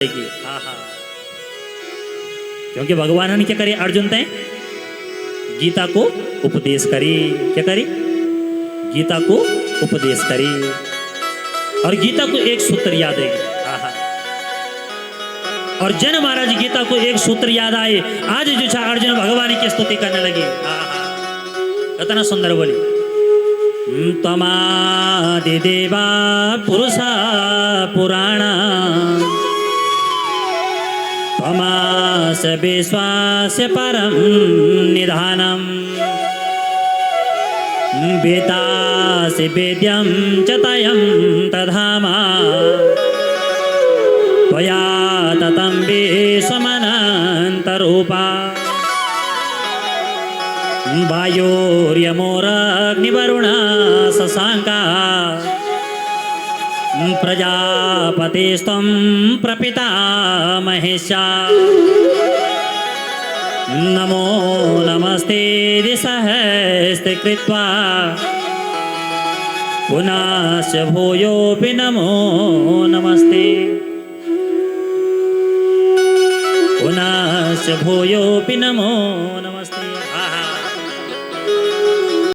हाँ हाँ, क्योंकि भगवान ने क्या करे अर्जुन तय गीता को उपदेश करी। क्या करी? गीता को उपदेश करी और गीता को एक सूत्र याद है। हाँ हाँ, और जन महाराज गीता को एक सूत्र याद आए। आज जो छा अर्जुन भगवान की स्तुति करने लगे। हाँ हाँ, कितना सुंदर बोली। तमादि देवा पुरुषा पुराणा त्वमास विश्वास्य परम निधानम वेदासि वेद्यं च तयं तधामा त्वया ततं विश्वमनन्तरूपा वायोर्यमोरग्निवरुणा शशाङ्का प्रजापतिस्त्वं प्रपितामहेशा नमो नमस्ते सहस्ते कृत्वा पुनश्च भूयोऽपि नमो नमस्ते पुनश्च भूयोऽपि नमो नमस्ते।